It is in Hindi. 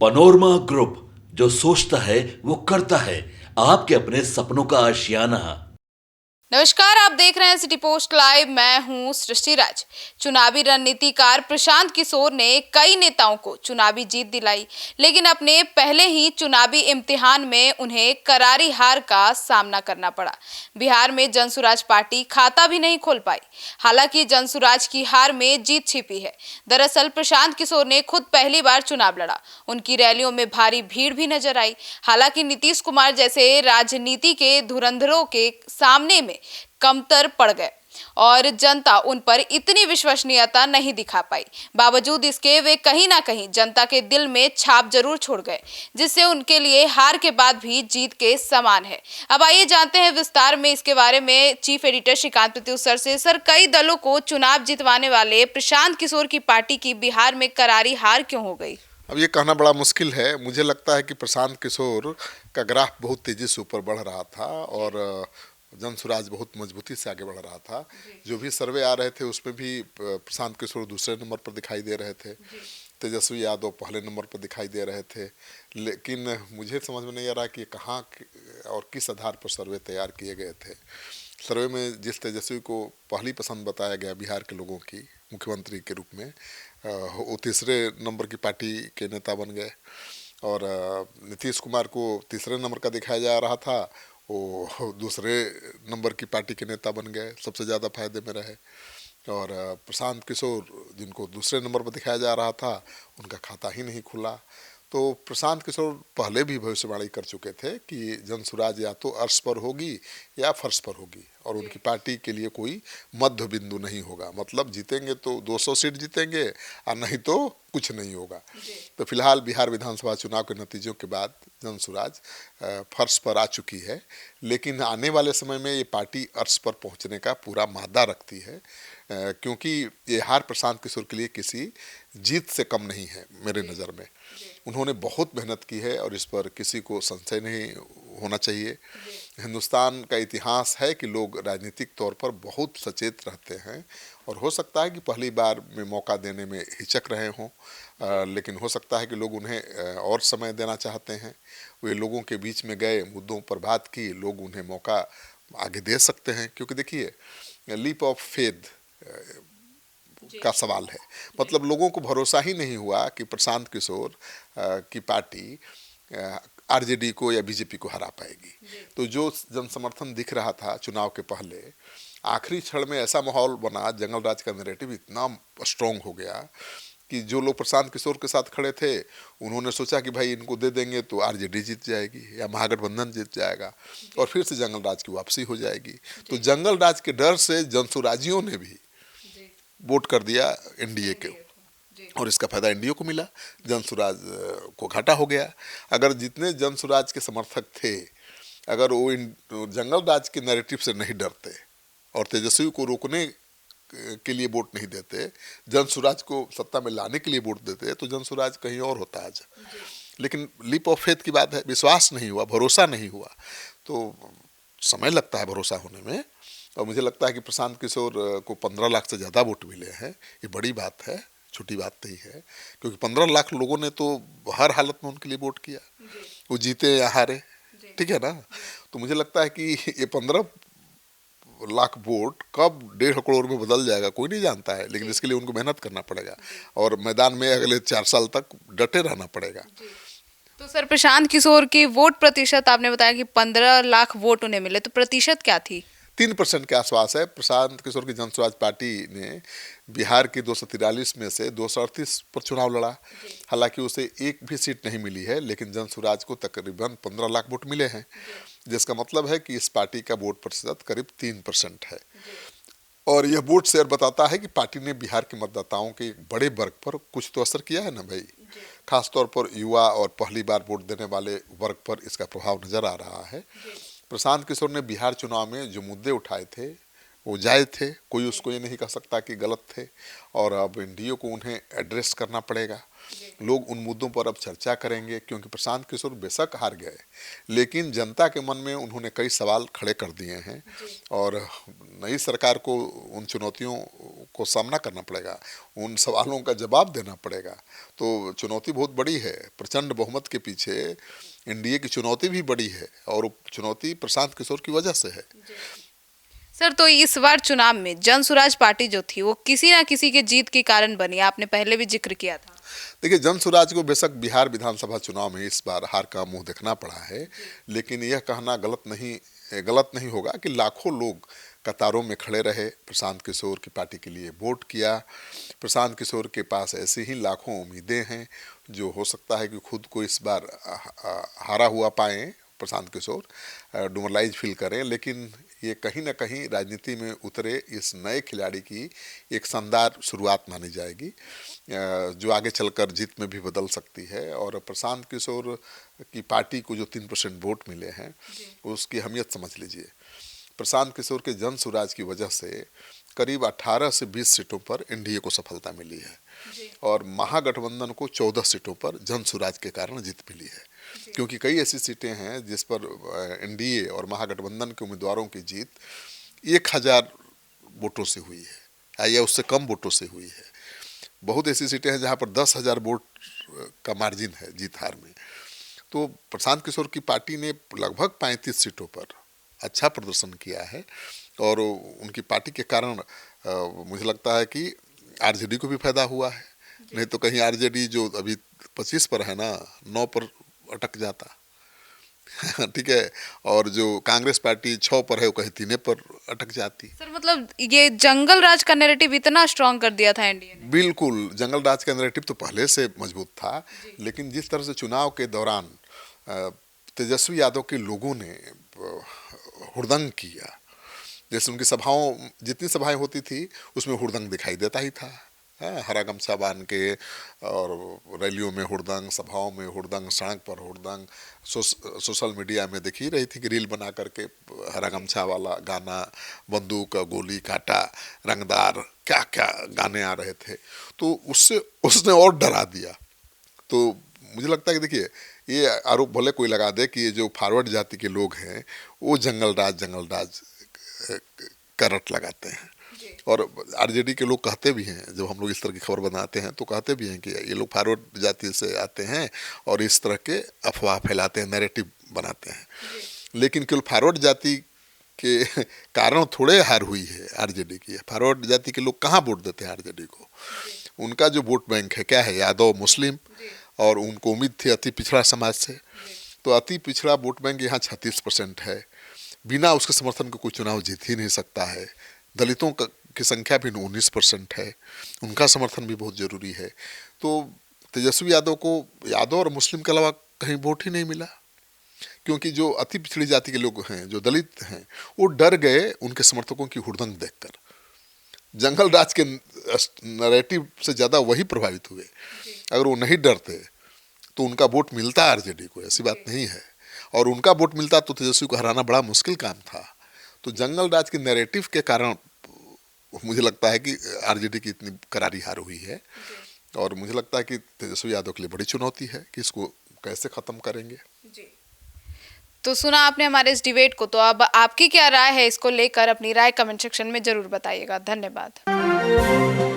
पनोरमा ग्रुप, जो सोचता है वो करता है। आपके अपने सपनों का आशियाना। नमस्कार, आप देख रहे हैं सिटी पोस्ट लाइव। मैं हूं सृष्टि राज। चुनावी रणनीतिकार प्रशांत किशोर ने कई नेताओं को चुनावी जीत दिलाई, लेकिन अपने पहले ही चुनावी इम्तिहान में उन्हें करारी हार का सामना करना पड़ा। बिहार में जनसुराज पार्टी खाता भी नहीं खोल पाई। हालांकि जनसुराज की हार में जीत छिपी है। दरअसल प्रशांत किशोर ने खुद पहली बार चुनाव लड़ा। उनकी रैलियों में भारी भीड़ भी नजर आई। हालांकि नीतीश कुमार जैसे राजनीति के धुरंधरों के सामने में कमतर पड़ गए और जनता उन पर इतनी विश्वसनीयता नहीं दिखा पाई। बावजूद इसके वे कहीं ना कहीं जनता के दिल में छाप जरूर छोड़ गए, जिससे उनके लिए हार के बाद भी जीत के समान है। अब आइए जानते हैं विस्तार में इसके बारे में chief editor Shrikant Pratyush sir से। सर, कई दलों को चुनाव जितवाने वाले प्रशांत किशोर की पार्टी की बिहार में करारी हार क्यों हो गई? अब ये कहना बड़ा मुश्किल है। मुझे लगता है कि प्रशांत किशोर का ग्राफ बहुत तेजी से ऊपर बढ़ रहा था और जनसुराज बहुत मजबूती से आगे बढ़ रहा था। जो भी सर्वे आ रहे थे उसमें भी प्रशांत किशोर दूसरे नंबर पर दिखाई दे रहे थे, तेजस्वी यादव पहले नंबर पर दिखाई दे रहे थे। लेकिन मुझे समझ में नहीं आ रहा कि कहाँ और किस आधार पर सर्वे तैयार किए गए थे। सर्वे में जिस तेजस्वी को पहली पसंद बताया गया बिहार के लोगों की मुख्यमंत्री के रूप में, वो तीसरे नंबर की पार्टी के नेता बन गए और नीतीश कुमार को तीसरे नंबर का दिखाया जा रहा था, वो दूसरे नंबर की पार्टी के नेता बन गए, सबसे ज़्यादा फायदे में रहे। और प्रशांत किशोर जिनको दूसरे नंबर पर दिखाया जा रहा था, उनका खाता ही नहीं खुला। तो प्रशांत किशोर पहले भी भविष्यवाणी कर चुके थे कि जनसुराज या तो अर्श पर होगी या फर्श पर होगी और उनकी पार्टी के लिए कोई मध्य बिंदु नहीं होगा। मतलब जीतेंगे तो 200 सीट जीतेंगे और नहीं तो कुछ नहीं होगा। तो फिलहाल बिहार विधानसभा चुनाव के नतीजों के बाद जनसुराज फर्श पर आ चुकी है, लेकिन आने वाले समय में ये पार्टी अर्श पर पहुंचने का पूरा मादा रखती है, क्योंकि ये हार प्रशांत किशोर के लिए किसी जीत से कम नहीं है मेरे नज़र में। उन्होंने बहुत मेहनत की है और इस पर किसी को संशय नहीं होना चाहिए। हिंदुस्तान का इतिहास है कि लोग राजनीतिक तौर पर बहुत सचेत रहते हैं और हो सकता है कि पहली बार में मौका देने में हिचक रहे हों, लेकिन हो सकता है कि लोग उन्हें और समय देना चाहते हैं। वे लोगों के बीच में गए, मुद्दों पर बात की, लोग उन्हें मौका आगे दे सकते हैं। क्योंकि देखिए, लीप ऑफ फेथ का सवाल है। मतलब लोगों को भरोसा ही नहीं हुआ कि प्रशांत किशोर की पार्टी आरजेडी को या बीजेपी को हरा पाएगी। तो जो जनसमर्थन दिख रहा था चुनाव के पहले, आखिरी क्षण में ऐसा माहौल बना, जंगल राज का नैरेटिव इतना स्ट्रॉन्ग हो गया कि जो लोग प्रशांत किशोर के साथ खड़े थे उन्होंने सोचा कि भाई इनको दे देंगे तो आरजेडी जीत जाएगी या महागठबंधन जीत जाएगा और फिर से जंगल राज की वापसी हो जाएगी। तो जंगल राज के डर से जनसुराजियों ने भी वोट कर दिया एनडीए के और इसका फायदा एनडीए को मिला, जनसुराज को घाटा हो गया। अगर जितने जनसुराज के समर्थक थे, अगर वो जंगल राज के नैरेटिव से नहीं डरते और तेजस्वी को रोकने के लिए वोट नहीं देते, जनसुराज को सत्ता में लाने के लिए वोट देते, तो जनसुराज कहीं और होता आज। लेकिन लीप ऑफ फेथ की बात है, विश्वास नहीं हुआ, भरोसा नहीं हुआ। तो समय लगता है भरोसा होने में और मुझे लगता है कि प्रशांत किशोर को 15 लाख से ज़्यादा वोट मिले हैं। ये बड़ी बात है, छोटी बात नहीं है, क्योंकि 15 लाख लोगों ने तो हर हालत में उनके लिए वोट किया, वो जीते या हारे, ठीक है ना। तो मुझे लगता है कि ये 15 लाख वोट कब 1.5 करोड़ में बदल जाएगा कोई नहीं जानता है, लेकिन इसके लिए उनको मेहनत करना पड़ेगा और मैदान में अगले 4 साल तक डटे रहना पड़ेगा। तो सर, प्रशांत किशोर की वोट प्रतिशत आपने बताया कि 15 लाख वोट उन्हें मिले, तो प्रतिशत क्या थी? 3% के आसपास है। प्रशांत किशोर की जनसुराज पार्टी ने बिहार की 243 में से 238 पर चुनाव लड़ा। हालांकि उसे एक भी सीट नहीं मिली है, लेकिन जनसुराज को तकरीबन 15 लाख वोट मिले हैं, जिसका मतलब है कि इस पार्टी का वोट प्रतिशत करीब 3% है। और यह वोट शेयर बताता है कि पार्टी ने बिहार के मतदाताओं के एक बड़े वर्ग पर कुछ तो असर किया है ना भाई। खासतौर पर युवा और पहली बार वोट देने वाले वर्ग पर इसका प्रभाव नजर आ रहा है। प्रशांत किशोर ने बिहार चुनाव में जो मुद्दे उठाए थे वो जायज़ थे, कोई उसको ये नहीं कह सकता कि गलत थे। और अब एनडीए को उन्हें एड्रेस करना पड़ेगा। लोग उन मुद्दों पर अब चर्चा करेंगे, क्योंकि प्रशांत किशोर बेशक हार गए, लेकिन जनता के मन में उन्होंने कई सवाल खड़े कर दिए हैं और नई सरकार को उन चुनौतियों को सामना करना पड़ेगा, उन सवालों का जवाब देना पड़ेगा। तो चुनौती बहुत बड़ी है। प्रचंड बहुमत के पीछे एनडीए की चुनौती भी बड़ी है और वो चुनौती प्रशांत किशोर की वजह से है। सर, तो इस बार चुनाव में जन सुराज पार्टी जो थी वो किसी ना किसी के जीत के कारण बनी, आपने पहले भी जिक्र किया था। देखिए, जन सुराज को बेशक बिहार विधानसभा चुनाव में इस बार हार का मुंह देखना पड़ा है, लेकिन यह कहना गलत नहीं होगा कि लाखों लोग कतारों में खड़े रहे, प्रशांत किशोर की पार्टी के लिए वोट किया। प्रशांत किशोर के पास ऐसी ही लाखों उम्मीदें हैं, जो हो सकता है कि खुद को इस बार हारा हुआ पाएं, प्रशांत किशोर डिमोरलाइज फील करें, लेकिन ये कहीं ना कहीं राजनीति में उतरे इस नए खिलाड़ी की एक शानदार शुरुआत मानी जाएगी, जो आगे चलकर जीत में भी बदल सकती है। और प्रशांत किशोर की पार्टी को जो 3% वोट मिले हैं, उसकी अहमियत समझ लीजिए। प्रशांत किशोर के जन सुराज की वजह से करीब 18 से 20 सीटों पर एनडीए को सफलता मिली है और महागठबंधन को 14 सीटों पर जन सुराज के कारण जीत मिली है, क्योंकि कई ऐसी सीटें हैं जिस पर एनडीए और महागठबंधन के उम्मीदवारों की जीत 1000 वोटों से हुई है या उससे कम वोटों से हुई है। बहुत ऐसी सीटें हैं जहां पर 10,000 वोट का मार्जिन है जीत हार में। तो प्रशांत किशोर की पार्टी ने लगभग 35 सीटों पर अच्छा प्रदर्शन किया है और उनकी पार्टी के कारण मुझे लगता है कि आरजेडी को भी फायदा हुआ है। नहीं तो कहीं आरजेडी जो अभी 25 पर है ना, 9 पर अटक जाता ठीक है, और जो कांग्रेस पार्टी 6 पर है वो कहीं 3 पर अटक जाती। सर, मतलब ये जंगल राज का नैरेटिव इतना स्ट्रांग कर दिया था एनडीए ने। बिल्कुल, जंगल राज का नैरेटिव तो पहले से मजबूत था, लेकिन जिस तरह से चुनाव के दौरान तेजस्वी यादव के लोगों ने हुड़दंग किया, जैसे उनकी जितनी सभाएं होती थी उसमें हुड़दंग दिखाई देता ही था। हरा गमछा बांध के और रैलियों में हुड़दंग, सभाओं में हुड़दंग, सड़क पर हुड़दंग, सोशल मीडिया में दिख ही रही थी कि रील बना करके हरा गमछा वाला गाना, बंदूक, गोली, काटा, रंगदार, क्या क्या गाने आ रहे थे। तो उसने और डरा दिया। तो मुझे लगता है कि देखिए, ये आरोप भले कोई लगा दे कि ये जो फॉरवर्ड जाति के लोग हैं वो जंगल राज का रट लगाते हैं, और आरजेडी के लोग कहते भी हैं, जब हम लोग इस तरह की खबर बनाते हैं तो कहते भी हैं कि ये लोग फॉरवर्ड जाति से आते हैं और इस तरह के अफवाह फैलाते हैं, नैरेटिव बनाते हैं। लेकिन केवल फॉरवर्ड जाति के कारण थोड़े हार हुई है आरजेडी की। फॉरवर्ड जाति के लोग कहाँ वोट देते हैं आरजेडी को? उनका जो वोट बैंक है क्या है? यादव, मुस्लिम, और उनको उम्मीद थी अति पिछड़ा समाज से। तो अति पिछड़ा वोट बैंक यहाँ 36% है। बिना उसके समर्थन के कोई चुनाव जीत ही नहीं सकता है। दलितों की संख्या भी 19% है, उनका समर्थन भी बहुत जरूरी है। तो तेजस्वी यादव को यादव और मुस्लिम के अलावा कहीं वोट ही नहीं मिला, क्योंकि जो अति पिछड़ी जाति के लोग हैं, जो दलित हैं, वो डर गए उनके समर्थकों की हुड़दंग देखकर। जंगल राज के नैरेटिव से ज़्यादा वही प्रभावित हुए। अगर वो नहीं डरते तो उनका वोट मिलता आरजेडी को, ऐसी बात नहीं है, और उनका वोट मिलता तो तेजस्वी को हराना बड़ा मुश्किल काम था। तो जंगल राज के नैरेटिव के कारण मुझे लगता है कि आरजेडी की इतनी करारी हार हुई है, और मुझे लगता है कि तेजस्वी यादव के लिए बड़ी चुनौती है कि इसको कैसे ख़त्म करेंगे। तो सुना आपने हमारे इस डिबेट को, तो अब आपकी क्या राय है इसको लेकर? अपनी राय कमेंट सेक्शन में जरूर बताइएगा। धन्यवाद।